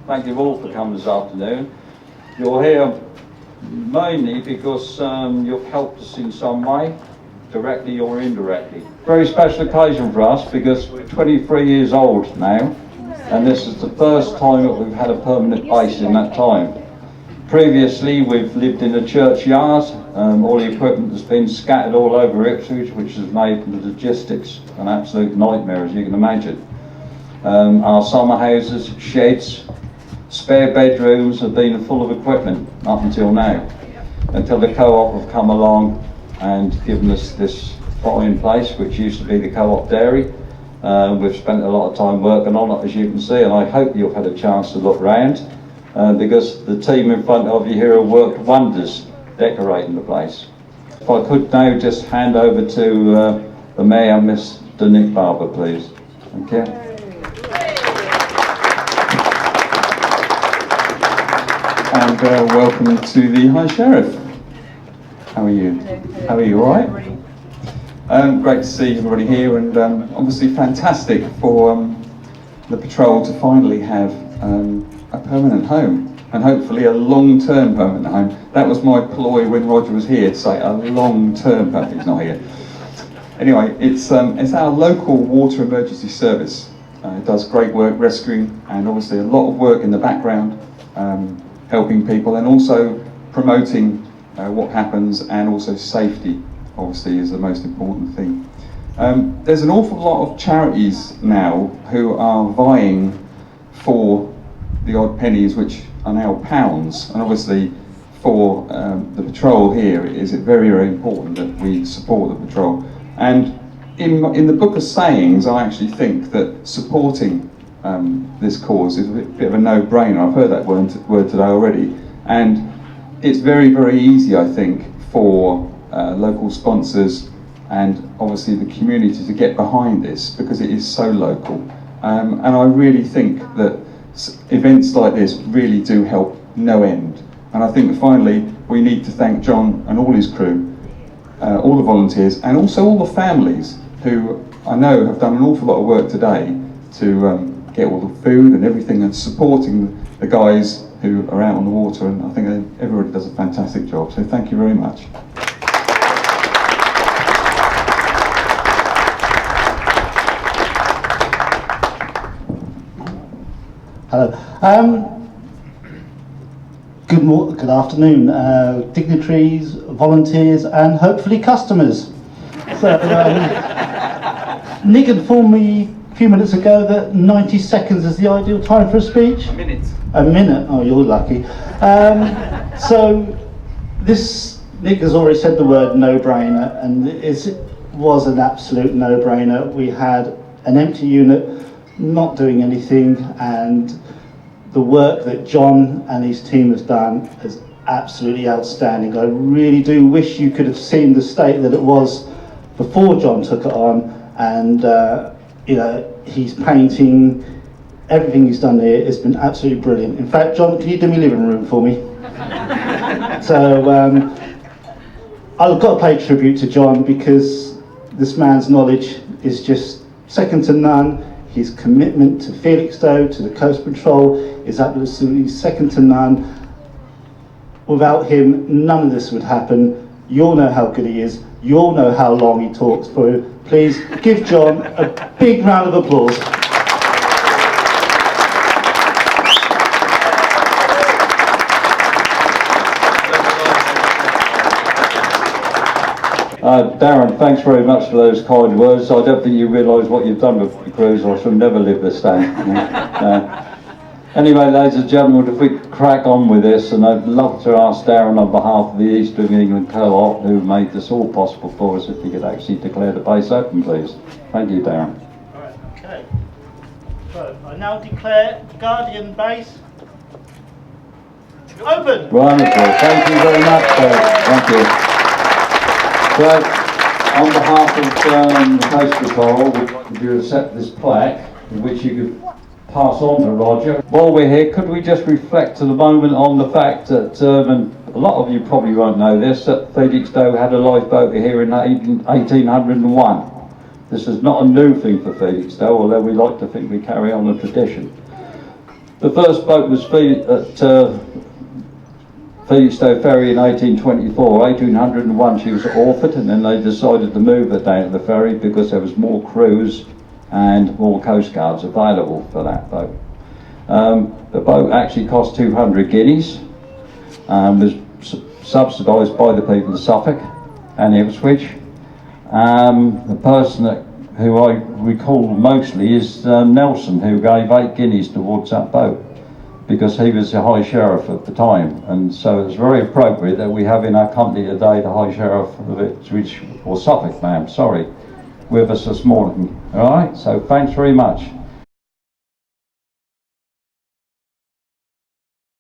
Thank you all for coming this afternoon. You're here mainly because you've helped us in some way, directly or indirectly. Very special occasion for us because we're 23 years old now, and this is the first time that we've had a permanent base in that time. Previously, we've lived in a churchyard. All the equipment has been scattered all over Ipswich, which has made the logistics an absolute nightmare, as you can imagine. Our summer houses, sheds, spare bedrooms have been full of equipment up until now, until the co-op have come along and given us this fine place, which used to be the co-op dairy. We've spent a lot of time working on it, as you can see, and I hope you've had a chance to look round, because the team in front of you here have worked wonders decorating the place. If I could now just hand over to the Mayor, Mr. Nick Barber, please. Thank you. And welcome to the High Sheriff. How are you? How are you, all right? Great to see everybody here, and obviously fantastic for the patrol to finally have a permanent home, and hopefully a long-term permanent home. That was my ploy when Roger was here, to say a long-term permanent. He's not here. Anyway, it's our local water emergency service. It does great work rescuing, and obviously a lot of work in the background, helping people, and also promoting what happens, and also safety obviously is the most important thing. There's an awful lot of charities now who are vying for the odd pennies, which are now pounds, and obviously for the patrol here is it very, very important that we support the patrol. And in the book of sayings, I actually think that supporting this cause is a bit of a no-brainer. I've heard that word today already, and it's very, very easy, I think, for local sponsors and obviously the community to get behind this, because it is so local. And I really think that events like this really do help no end. And I think finally we need to thank John and all his crew, all the volunteers, and also all the families who I know have done an awful lot of work today to get all the food and everything, and supporting the guys who are out on the water, and I think everybody does a fantastic job, so thank you very much. Hello. Good afternoon, dignitaries, volunteers, and hopefully customers. So, Nick informed me a few minutes ago that 90 seconds is the ideal time for a speech. A minute. A minute? Oh, you're lucky. So, Nick has already said the word no-brainer, and it was an absolute no-brainer. We had an empty unit, not doing anything, and the work that John and his team has done is absolutely outstanding. I really do wish you could have seen the state that it was before John took it on, and you know, he's painting, everything he's done here has been absolutely brilliant. In fact, John, can you do my living room for me? So I've got to pay tribute to John, because this man's knowledge is just second to none. His commitment to Felixstowe, to the Coast Patrol, is absolutely second to none. Without him, none of this would happen. You all know how good he is. You all know how long he talks for. Please give John a big round of applause. Darren, thanks very much for those kind words. I don't think you realise what you've done with the cruise, or I shall never live this down. Anyway, ladies and gentlemen, if we could crack on with this, and I'd love to ask Darren on behalf of the East of England Co-op, who made this all possible for us, if you could actually declare the base open, please. Thank you, Darren. All right, okay. So, I now declare Guardian Base open. Wonderful. Thank you very much, thank you. So, on behalf of the Coast Patrol, we'd like you to accept this plaque, which you could pass on to Roger. While we're here, could we just reflect to the moment on the fact that, and a lot of you probably won't know this, that Felixstowe had a lifeboat here in 1801. This is not a new thing for Felixstowe, although we like to think we carry on the tradition. The first boat was at Felixstowe Ferry in 1824. 1801 she was at Orford, and then they decided to move her down to the ferry because there was more crews and more coast guards available for that boat. The boat actually cost 200 guineas, was subsidised by the people of Suffolk and Ipswich. The person who I recall mostly is Nelson, who gave 8 guineas towards that boat, because he was the High Sheriff at the time, and so it's very appropriate that we have in our company today the High Sheriff of Ipswich, or Suffolk, ma'am, sorry, with us this morning. All right, so thanks very much.